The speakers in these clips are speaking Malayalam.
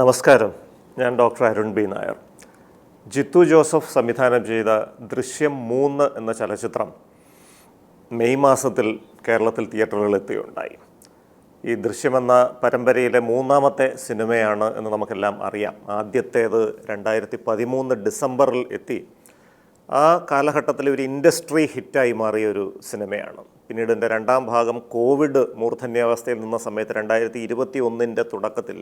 നമസ്കാരം, ഞാൻ ഡോക്ടർ അരുൺ ബി നായർ. ജിത്തു ജോസഫ് സംവിധാനം ചെയ്ത ദൃശ്യം 3 എന്ന ചലച്ചിത്രം മെയ് മാസത്തിൽ കേരളത്തിൽ തിയേറ്ററുകളിലെത്തുകയുണ്ടായി. ഈ ദൃശ്യമെന്ന പരമ്പരയിലെ 3ാമത്തെ സിനിമയാണ് എന്ന് നമുക്കെല്ലാം അറിയാം. ആദ്യത്തേത് 2013 ഡിസംബറിൽ എത്തി. ആ കാലഘട്ടത്തിൽ ഒരു ഇൻഡസ്ട്രി ഹിറ്റായി മാറിയ ഒരു സിനിമയാണ്. പിന്നീട് എൻ്റെ 2ാം ഭാഗം കോവിഡ് മൂർധന്യാവസ്ഥയിൽ നിന്ന സമയത്ത് 2021 തുടക്കത്തിൽ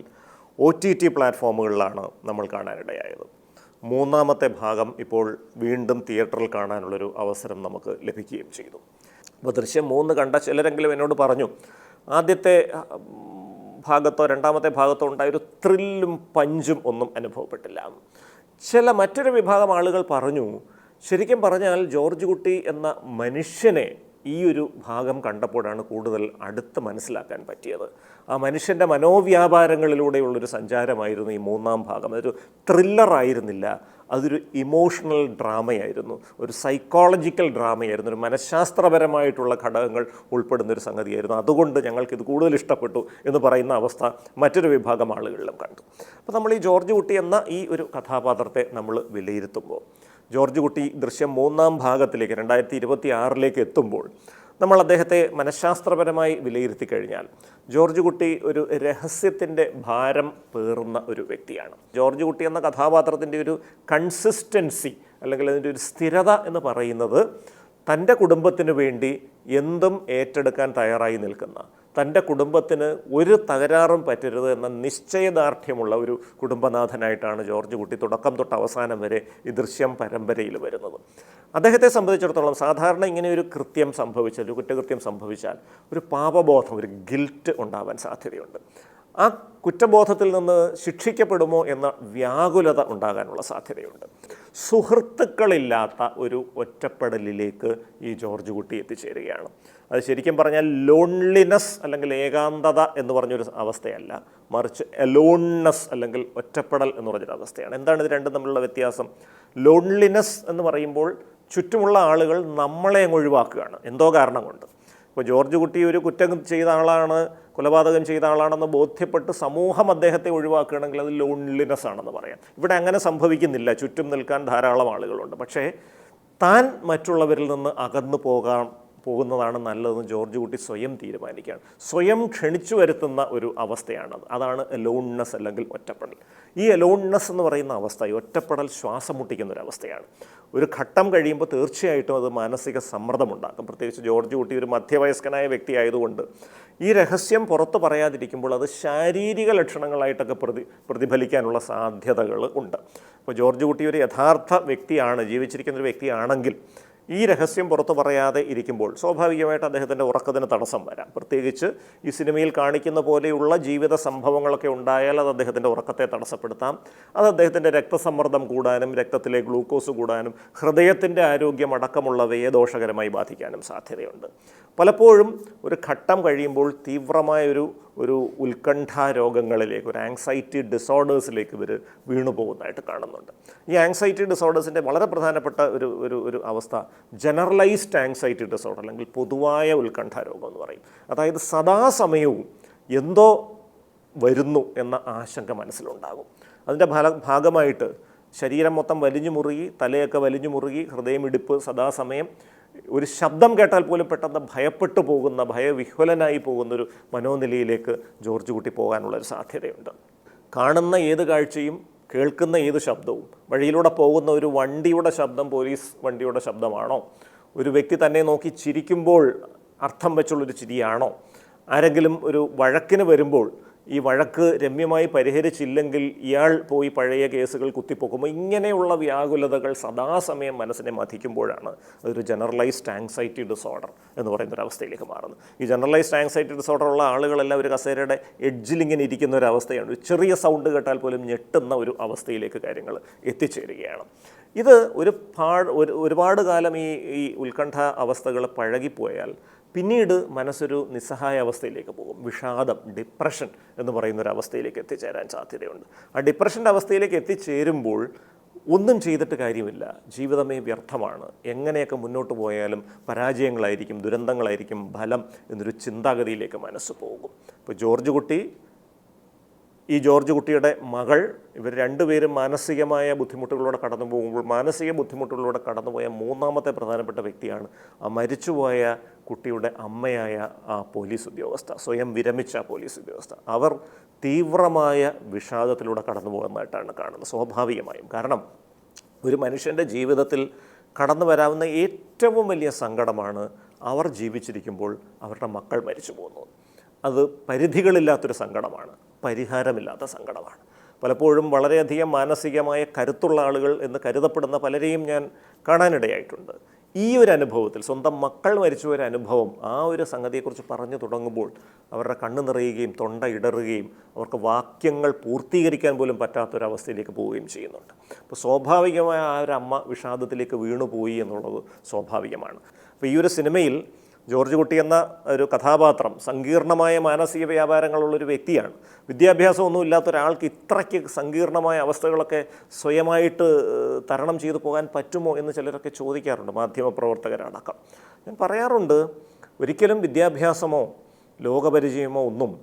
OTT പ്ലാറ്റ്ഫോമുകളിലാണ് നമ്മൾ കാണാനിടയായത്. 3ാമത്തെ ഭാഗം ഇപ്പോൾ വീണ്ടും തിയേറ്ററിൽ കാണാനുള്ളൊരു അവസരം നമുക്ക് ലഭിക്കുകയും ചെയ്തു. അപ്പോൾ ദൃശ്യം 3 കണ്ട ചിലരെങ്കിലും എന്നോട് പറഞ്ഞു, ആദ്യത്തെ ഭാഗത്തോ 2ാമത്തെ ഭാഗത്തോ ഉണ്ടായൊരു ത്രില്ലും പഞ്ചും ഒന്നും അനുഭവപ്പെട്ടില്ല. മറ്റൊരു വിഭാഗം ആളുകൾ പറഞ്ഞു, ശരിക്കും പറഞ്ഞാൽ ജോർജ് കുട്ടി എന്ന മനുഷ്യനെ ഈ ഒരു ഭാഗം കണ്ടപ്പോഴാണ് കൂടുതൽ അടുത്ത് മനസ്സിലാക്കാൻ പറ്റിയത്. ആ മനുഷ്യൻ്റെ മനോവ്യാപാരങ്ങളിലൂടെയുള്ളൊരു സഞ്ചാരമായിരുന്നു ഈ 3ാം ഭാഗം. അതൊരു ത്രില്ലറായിരുന്നില്ല, അതൊരു ഇമോഷണൽ ഡ്രാമയായിരുന്നു, ഒരു സൈക്കോളജിക്കൽ ഡ്രാമയായിരുന്നു, ഒരു മനഃശാസ്ത്രപരമായിട്ടുള്ള ഘടകങ്ങൾ ഉൾപ്പെടുന്നൊരു സംഗതിയായിരുന്നു. അതുകൊണ്ട് ഞങ്ങൾക്കിത് കൂടുതൽ ഇഷ്ടപ്പെട്ടു എന്ന് പറയുന്ന അവസ്ഥ മറ്റൊരു വിഭാഗം ആളുകളിലും കണ്ടു. അപ്പോൾ നമ്മൾ ഈ ജോർജ് കുട്ടി എന്ന ഈ ഒരു കഥാപാത്രത്തെ നമ്മൾ വിലയിരുത്തുമ്പോൾ, ജോർജ് കുട്ടി ദൃശ്യം 3ാം ഭാഗത്തിലേക്ക് 2026 എത്തുമ്പോൾ നമ്മൾ അദ്ദേഹത്തെ മനഃശാസ്ത്രപരമായി വിലയിരുത്തി കഴിഞ്ഞാൽ ജോർജ് കുട്ടി ഒരു രഹസ്യത്തിൻ്റെ ഭാരം പേറുന്ന ഒരു വ്യക്തിയാണ്. ജോർജ് കുട്ടി എന്ന കഥാപാത്രത്തിൻ്റെ ഒരു കൺസിസ്റ്റൻസി അല്ലെങ്കിൽ അതിൻ്റെ ഒരു സ്ഥിരത എന്ന് പറയുന്നത് തൻ്റെ കുടുംബത്തിന് വേണ്ടി എന്തും ഏറ്റെടുക്കാൻ തയ്യാറായി നിൽക്കുന്ന, തൻ്റെ കുടുംബത്തിന് ഒരു തകരാറും പറ്റരുത് എന്ന നിശ്ചയദാർഢ്യമുള്ള ഒരു കുടുംബനാഥനായിട്ടാണ് ജോർജ് കുട്ടി തുടക്കം തൊട്ട് അവസാനം വരെ ഈ ദൃശ്യം പരമ്പരയിൽ വരുന്നത്. അദ്ദേഹത്തെ സംബന്ധിച്ചിടത്തോളം സാധാരണ ഇങ്ങനെ ഒരു കൃത്യം സംഭവിച്ചാൽ, ഒരു കുറ്റകൃത്യം സംഭവിച്ചാൽ ഒരു പാപബോധം, ഒരു ഗിൽറ്റ് ഉണ്ടാവാൻ സാധ്യതയുണ്ട്. ആ കുറ്റബോധത്തിൽ നിന്ന് ശിക്ഷിക്കപ്പെടുമോ എന്ന വ്യാകുലത ഉണ്ടാകാനുള്ള സാധ്യതയുണ്ട്. സുഹൃത്തുക്കളില്ലാത്ത ഒരു ഒറ്റപ്പെടലിലേക്ക് ഈ ജോർജ് കുട്ടി എത്തിച്ചേരുകയാണ്. അത് ശരിക്കും പറഞ്ഞാൽ ലോൺലിനെസ് അല്ലെങ്കിൽ ഏകാന്തത എന്ന് പറഞ്ഞൊരു അവസ്ഥയല്ല, മറിച്ച് എലോൺനെസ് അല്ലെങ്കിൽ ഒറ്റപ്പെടൽ എന്ന് പറഞ്ഞൊരു അവസ്ഥയാണ്. എന്താണ് ഇത് രണ്ടും തമ്മിലുള്ള വ്യത്യാസം? ലോൺലിനെസ് എന്ന് പറയുമ്പോൾ ചുറ്റുമുള്ള ആളുകൾ നമ്മളെ അങ്ങ് ഒഴിവാക്കുകയാണ് എന്തോ കാരണം കൊണ്ട്. ഇപ്പോൾ ജോർജ് കുട്ടി ഒരു കുറ്റം ചെയ്ത ആളാണ്, കൊലപാതകം ചെയ്ത ആളാണെന്ന് ബോധ്യപ്പെട്ട് സമൂഹം അദ്ദേഹത്തെ ഒഴിവാക്കുകയാണെങ്കിൽ അത് ലോൺലിനെസ് ആണെന്ന് പറയാം. ഇവിടെ അങ്ങനെ സംഭവിക്കുന്നില്ല, ചുറ്റും നിൽക്കാൻ ധാരാളം ആളുകളുണ്ട്. പക്ഷേ താൻ മറ്റുള്ളവരിൽ നിന്ന് അകന്നു പോകുന്നതാണ് നല്ലതെന്ന് ജോർജ് കുട്ടി സ്വയം തീരുമാനിക്കുകയാണ്. സ്വയം ക്ഷണിച്ചു വരുത്തുന്ന ഒരു അവസ്ഥയാണത്. അതാണ് എലോൺനെസ് അല്ലെങ്കിൽ ഒറ്റപ്പെടൽ. ഈ എലോൺനെസ് എന്ന് പറയുന്ന അവസ്ഥ, ഈ ഒറ്റപ്പെടൽ ശ്വാസം മുട്ടിക്കുന്നൊരവസ്ഥയാണ്. ഒരു ഘട്ടം കഴിയുമ്പോൾ തീർച്ചയായിട്ടും അത് മാനസിക സമ്മർദ്ദമുണ്ടാക്കും. പ്രത്യേകിച്ച് ജോർജ് കുട്ടി ഒരു മധ്യവയസ്കനായ വ്യക്തി ആയതുകൊണ്ട് ഈ രഹസ്യം പുറത്ത് പറയാതിരിക്കുമ്പോൾ അത് ശാരീരിക ലക്ഷണങ്ങളായിട്ടൊക്കെ പ്രതിഫലിക്കാനുള്ള സാധ്യതകൾ ഉണ്ട്. അപ്പോൾ ജോർജ് കുട്ടി ഒരു യഥാർത്ഥ വ്യക്തിയാണ്, ജീവിച്ചിരിക്കുന്നൊരു വ്യക്തിയാണെങ്കിൽ ഈ രഹസ്യം പുറത്തു പറയാതെ ഇരിക്കുമ്പോൾ സ്വാഭാവികമായിട്ട് അദ്ദേഹത്തിൻ്റെ ഉറക്കത്തിന് തടസ്സം വരാം. പ്രത്യേകിച്ച് ഈ സിനിമയിൽ കാണിക്കുന്ന പോലെയുള്ള ജീവിത സംഭവങ്ങളൊക്കെ ഉണ്ടായാൽ അത് അദ്ദേഹത്തിൻ്റെ ഉറക്കത്തെ തടസ്സപ്പെടുത്താം. അത് അദ്ദേഹത്തിൻ്റെ രക്തസമ്മർദ്ദം കൂടാനും രക്തത്തിലെ ഗ്ലൂക്കോസ് കൂടാനും ഹൃദയത്തിൻ്റെ ആരോഗ്യം അടക്കമുള്ളവയെ ദോഷകരമായി ബാധിക്കാനും സാധ്യതയുണ്ട്. പലപ്പോഴും ഒരു ഘട്ടം കഴിയുമ്പോൾ തീവ്രമായൊരു ഉത്കണ്ഠാ രോഗങ്ങളിലേക്ക്, ഒരു ആങ്സൈറ്റി ഡിസോർഡേഴ്സിലേക്ക് ഇവർ വീണു പോകുന്നതായിട്ട് കാണുന്നുണ്ട്. ഈ ആങ്സൈറ്റി ഡിസോർഡേഴ്സിൻ്റെ വളരെ പ്രധാനപ്പെട്ട ഒരു അവസ്ഥ ജനറലൈസ്ഡ് ആങ്സൈറ്റി ഡിസോർഡർ അല്ലെങ്കിൽ പൊതുവായ ഉത്കണ്ഠാ രോഗം എന്ന് പറയും. അതായത് സദാസമയവും എന്തോ വരുന്നു എന്ന ആശങ്ക മനസ്സിലുണ്ടാകും. അതിൻ്റെ ഭാഗമായിട്ട് ശരീരം മൊത്തം വലിഞ്ഞു മുറുകി, തലയൊക്കെ വലിഞ്ഞു മുറുകി, ഹൃദയമിടിപ്പ് സദാസമയം, ഒരു ശബ്ദം കേട്ടാൽ പോലും പെട്ടെന്ന് ഭയപ്പെട്ടു പോകുന്ന, ഭയവിഹ്വലനായി പോകുന്നൊരു മനോനിലയിലേക്ക് ജോർജ് കുട്ടി പോകാനുള്ളൊരു സാധ്യതയുണ്ട്. കാണുന്ന ഏത് കാഴ്ചയും കേൾക്കുന്ന ഏത് ശബ്ദവും, വഴിയിലൂടെ പോകുന്ന ഒരു വണ്ടിയുടെ ശബ്ദം പോലീസ് വണ്ടിയുടെ ശബ്ദമാണോ, ഒരു വ്യക്തി തന്നെ നോക്കി ചിരിക്കുമ്പോൾ അർത്ഥം വെച്ചുള്ളൊരു ചിരിയാണോ, ആരെങ്കിലും ഒരു വഴക്കിന് വരുമ്പോൾ ഈ വഴക്ക് രമ്യമായി പരിഹരിച്ചില്ലെങ്കിൽ ഇയാൾ പോയി പഴയ കേസുകൾ കുത്തിപ്പൊക്കുമ്പോൾ ഇങ്ങനെയുള്ള വ്യാകുലതകൾ സദാസമയം മനസ്സിനെ മഥിക്കുമ്പോഴാണ് അതൊരു ജനറലൈസ്ഡ് ആങ്സൈറ്റി ഡിസോർഡർ എന്ന് പറയുന്നൊരവസ്ഥയിലേക്ക് മാറുന്നത്. ഈ ജനറലൈസ്ഡ് ആങ്സൈറ്റി ഡിസോർഡർ ഉള്ള ആളുകളെല്ലാം ഒരു കസേരയുടെ എഡ്ജിലിങ്ങനെ ഇരിക്കുന്ന ഒരു അവസ്ഥയാണ്. ഒരു ചെറിയ സൗണ്ട് കേട്ടാൽ പോലും ഞെട്ടുന്ന ഒരു അവസ്ഥയിലേക്ക് കാര്യങ്ങൾ എത്തിച്ചേരുകയാണ്. ഇത് ഒരുപാട് കാലം ഈ ഉത്കണ്ഠ അവസ്ഥകൾ പഴകിപ്പോയാൽ പിന്നീട് മനസ്സൊരു നിസ്സഹായ അവസ്ഥയിലേക്ക് പോകും. വിഷാദം, ഡിപ്രഷൻ എന്ന് പറയുന്നൊരവസ്ഥയിലേക്ക് എത്തിച്ചേരാൻ സാധ്യതയുണ്ട്. ആ ഡിപ്രഷൻ്റെ അവസ്ഥയിലേക്ക് എത്തിച്ചേരുമ്പോൾ ഒന്നും ചെയ്തിട്ട് കാര്യമില്ല, ജീവിതമേ വ്യർത്ഥമാണ്, എങ്ങനെയൊക്കെ മുന്നോട്ട് പോയാലും പരാജയങ്ങളായിരിക്കും, ദുരന്തങ്ങളായിരിക്കും ഫലം എന്നൊരു ചിന്താഗതിയിലേക്ക് മനസ്സ് പോകും. ഇപ്പോൾ ജോർജ് കുട്ടി ഈ ജോർജ് കുട്ടിയുടെ മകൾ, ഇവർ രണ്ടുപേരും മാനസികമായ ബുദ്ധിമുട്ടുകളിലൂടെ കടന്നു പോകുമ്പോൾ മാനസിക ബുദ്ധിമുട്ടുകളിലൂടെ കടന്നുപോയ മൂന്നാമത്തെ പ്രധാനപ്പെട്ട വ്യക്തിയാണ് ആ മരിച്ചുപോയ കുട്ടിയുടെ അമ്മയായ ആ പോലീസ് ഉദ്യോഗസ്ഥ, സ്വയം വിരമിച്ച പോലീസ് ഉദ്യോഗസ്ഥ. അവർ തീവ്രമായ വിഷാദത്തിലൂടെ കടന്നു പോകുന്നതായിട്ടാണ് കാണുന്നത്, സ്വാഭാവികമായും. കാരണം ഒരു മനുഷ്യൻ്റെ ജീവിതത്തിൽ കടന്നു വരാവുന്ന ഏറ്റവും വലിയ സങ്കടമാണ് അവർ ജീവിച്ചിരിക്കുമ്പോൾ അവരുടെ മക്കൾ മരിച്ചു പോകുന്നത്. അത് പരിധികളില്ലാത്തൊരു സങ്കടമാണ്, പരിഹാരമില്ലാത്ത സങ്കടമാണ്. പലപ്പോഴും വളരെയധികം മാനസികമായ കരുത്തുള്ള ആളുകൾ എന്ന് കരുതപ്പെടുന്ന പലരെയും ഞാൻ കാണാനിടയായിട്ടുണ്ട്. ഈ ഒരു അനുഭവത്തിൽ, സ്വന്തം മക്കൾ മരിച്ച ഒരു അനുഭവം, ആ ഒരു സംഗതിയെക്കുറിച്ച് പറഞ്ഞു തുടങ്ങുമ്പോൾ അവരുടെ കണ്ണ് നിറയുകയും തൊണ്ട ഇടറുകയും അവർക്ക് വാക്യങ്ങൾ പൂർത്തീകരിക്കാൻ പോലും പറ്റാത്തൊരവസ്ഥയിലേക്ക് പോവുകയും ചെയ്യുന്നുണ്ട്. അപ്പോൾ സ്വാഭാവികമായ ആ ഒരു അമ്മ വിഷാദത്തിലേക്ക് വീണുപോയി എന്നുള്ളത് സ്വാഭാവികമാണ്. അപ്പോൾ ഈ ഒരു സിനിമയിൽ ജോർജ് കുട്ടി എന്ന ഒരു കഥാപാത്രം സങ്കീർണമായ മാനസിക വ്യാപാരങ്ങളുള്ളൊരു വ്യക്തിയാണ്. വിദ്യാഭ്യാസമൊന്നും ഇല്ലാത്ത ഒരാൾക്ക് ഇത്രയ്ക്ക് സങ്കീർണമായ അവസ്ഥകളൊക്കെ സ്വയമായിട്ട് തരണം ചെയ്തു പോകാൻ പറ്റുമോ എന്ന് ചിലരൊക്കെ ചോദിക്കാറുണ്ട്, മാധ്യമപ്രവർത്തകരടക്കം. ഞാൻ പറയാറുണ്ട്, ഒരിക്കലും വിദ്യാഭ്യാസമോ ലോകപരിചയമോ ഒന്നും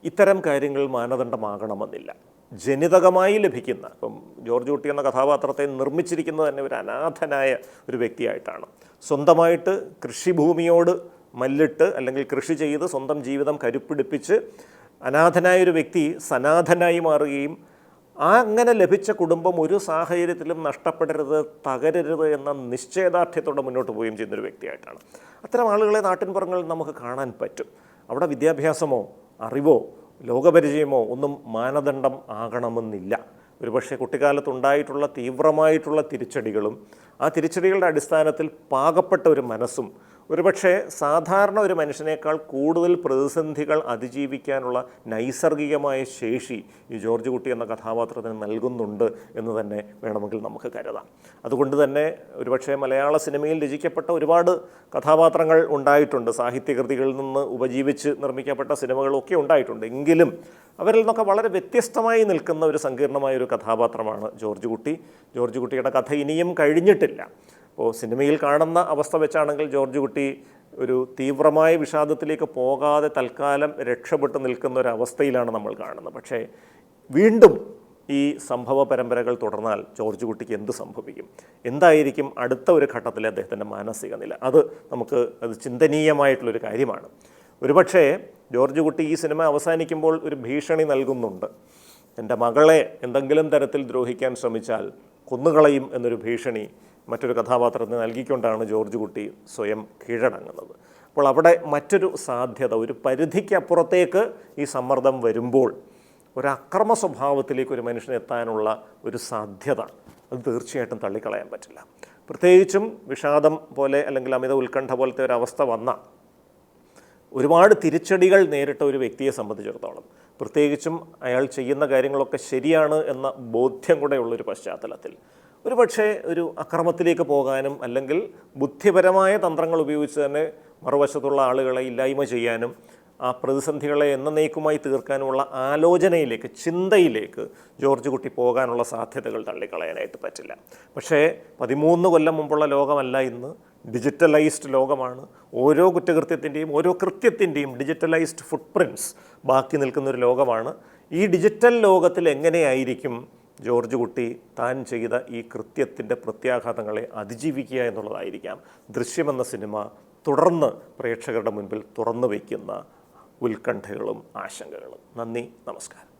ഇത്തരം കാര്യങ്ങൾ മാനദണ്ഡമാകണമെന്നില്ല. ജനിതകമായി ലഭിക്കുന്ന, ഇപ്പം ജോർജ് കുട്ടി എന്ന കഥാപാത്രത്തെ നിർമ്മിച്ചിരിക്കുന്നത് തന്നെ ഒരു അനാഥനായ ഒരു വ്യക്തിയായിട്ടാണ്. സ്വന്തമായിട്ട് കൃഷിഭൂമിയോട് മല്ലിട്ട് അല്ലെങ്കിൽ കൃഷി ചെയ്ത് സ്വന്തം ജീവിതം കരുപ്പിടിപ്പിച്ച് അനാഥനായൊരു വ്യക്തി സനാഥനായി മാറുകയും അങ്ങനെ ലഭിച്ച കുടുംബം ഒരു സാഹചര്യത്തിലും നഷ്ടപ്പെടരുത്, തകരരുത് എന്ന നിശ്ചയദാർഢ്യത്തോടെ മുന്നോട്ട് പോവുകയും ചെയ്യുന്നൊരു വ്യക്തിയായിട്ടാണ്. അത്തരം ആളുകളെ നാട്ടിൻപുറങ്ങളിൽ നമുക്ക് കാണാൻ പറ്റും. അവിടെ വിദ്യാഭ്യാസമോ അറിവോ ലോകപരിചയമോ ഒന്നും മാനദണ്ഡം ആകണമെന്നില്ല. ഒരുപക്ഷെ കുട്ടിക്കാലത്തുണ്ടായിട്ടുള്ള തീവ്രമായിട്ടുള്ള തിരിച്ചടികളും ആ തിരിച്ചടികളുടെ അടിസ്ഥാനത്തിൽ പാകപ്പെട്ട ഒരു മനസ്സും ഒരുപക്ഷെ സാധാരണ ഒരു മനുഷ്യനേക്കാൾ കൂടുതൽ പ്രതിസന്ധികൾ അതിജീവിക്കാനുള്ള നൈസർഗികമായ ശേഷി ഈ ജോർജ് കുട്ടി എന്ന കഥാപാത്രത്തിന് നൽകുന്നുണ്ട് എന്ന് തന്നെ വേണമെങ്കിൽ നമുക്ക് കരുതാം. അതുകൊണ്ട് തന്നെ ഒരുപക്ഷെ മലയാള സിനിമയിൽ രചിക്കപ്പെട്ട ഒരുപാട് കഥാപാത്രങ്ങൾ ഉണ്ടായിട്ടുണ്ട്, സാഹിത്യകൃതികളിൽ നിന്ന് ഉപജീവിച്ച് നിർമ്മിക്കപ്പെട്ട സിനിമകളൊക്കെ ഉണ്ടായിട്ടുണ്ട്. എങ്കിലും അവരിൽ നിന്നൊക്കെ വളരെ വ്യത്യസ്തമായി നിൽക്കുന്ന ഒരു സങ്കീർണമായ ഒരു കഥാപാത്രമാണ് ജോർജ് കുട്ടി. ജോർജ് കുട്ടിയുടെ കഥ ഇനിയും കഴിഞ്ഞിട്ടില്ല. അപ്പോൾ സിനിമയിൽ കാണുന്ന അവസ്ഥ വെച്ചാണെങ്കിൽ ജോർജ് കുട്ടി ഒരു തീവ്രമായ വിഷാദത്തിലേക്ക് പോകാതെ തൽക്കാലം രക്ഷപ്പെട്ട് നിൽക്കുന്ന ഒരു അവസ്ഥയിലാണ് നമ്മൾ കാണുന്നത്. പക്ഷേ വീണ്ടും ഈ സംഭവ പരമ്പരകൾ തുടർന്നാൽ ജോർജ് കുട്ടിക്ക് എന്ത് സംഭവിക്കും, എന്തായിരിക്കും അടുത്ത ഒരു ഘട്ടത്തിലെ അദ്ദേഹത്തിൻ്റെ മാനസിക നില, അത് ചിന്തനീയമായിട്ടുള്ളൊരു കാര്യമാണ്. ഒരുപക്ഷേ ജോർജ് കുട്ടി ഈ സിനിമ അവസാനിക്കുമ്പോൾ ഒരു ഭീഷണി നൽകുന്നുണ്ട്. എൻ്റെ മകളെ എന്തെങ്കിലും തരത്തിൽ ദ്രോഹിക്കാൻ ശ്രമിച്ചാൽ കൊന്നുകളയും എന്നൊരു ഭീഷണി മറ്റൊരു കഥാപാത്രത്തിന് നൽകിക്കൊണ്ടാണ് ജോർജ് കുട്ടി സ്വയം കീഴടങ്ങുന്നത്. അപ്പോൾ അവിടെ മറ്റൊരു സാധ്യത, ഒരു പരിധിക്കപ്പുറത്തേക്ക് ഈ സമ്മർദ്ദം വരുമ്പോൾ ഒരു അക്രമ സ്വഭാവത്തിലേക്ക് ഒരു മനുഷ്യനെത്താനുള്ള ഒരു സാധ്യത അത് തീർച്ചയായിട്ടും തള്ളിക്കളയാൻ പറ്റില്ല. പ്രത്യേകിച്ചും വിഷാദം പോലെ അല്ലെങ്കിൽ അമിത ഉത്കണ്ഠ പോലത്തെ ഒരു അവസ്ഥ വന്ന ഒരുപാട് തിരിച്ചടികൾ നേരിട്ട ഒരു വ്യക്തിയെ സംബന്ധിച്ചിടത്തോളം, പ്രത്യേകിച്ചും അയാൾ ചെയ്യുന്ന കാര്യങ്ങളൊക്കെ ശരിയാണ് എന്ന ബോധ്യം കൂടെ ഉള്ളൊരു പശ്ചാത്തലത്തിൽ ഒരുപക്ഷെ ഒരു അക്രമത്തിലേക്ക് പോകാനും അല്ലെങ്കിൽ ബുദ്ധിപരമായ തന്ത്രങ്ങൾ ഉപയോഗിച്ച് തന്നെ മറുവശത്തുള്ള ആളുകളെ ഇല്ലായ്മ ചെയ്യാനും ആ പ്രതിസന്ധികളെ എന്നേക്കുമായി തീർക്കാനുമുള്ള ആലോചനയിലേക്ക്, ചിന്തയിലേക്ക് ജോർജ് കുട്ടി പോകാനുള്ള സാധ്യതകൾ തള്ളിക്കളയാനായിട്ട് പറ്റില്ല. പക്ഷേ 13 കൊല്ലം മുമ്പുള്ള ലോകമല്ല ഇന്ന്, ഡിജിറ്റലൈസ്ഡ് ലോകമാണ്. ഓരോ കുറ്റകൃത്യത്തിൻ്റെയും ഓരോ കൃത്യത്തിൻ്റെയും ഡിജിറ്റലൈസ്ഡ് ഫുട് പ്രിൻറ്റ്സ് ബാക്കി നിൽക്കുന്നൊരു ലോകമാണ്. ഈ ഡിജിറ്റൽ ലോകത്തിൽ എങ്ങനെയായിരിക്കും ജോർജ് കുട്ടി താൻ ചെയ്ത ഈ കൃത്യത്തിൻ്റെ പ്രത്യാഘാതങ്ങളെ അതിജീവിക്കുക എന്നുള്ളതായിരിക്കാം ദൃശ്യമെന്ന സിനിമ തുടർന്ന് പ്രേക്ഷകരുടെ മുൻപിൽ തുറന്നു വയ്ക്കുന്ന ഉത്കണ്ഠകളും ആശങ്കകളും. നന്ദി, നമസ്കാരം.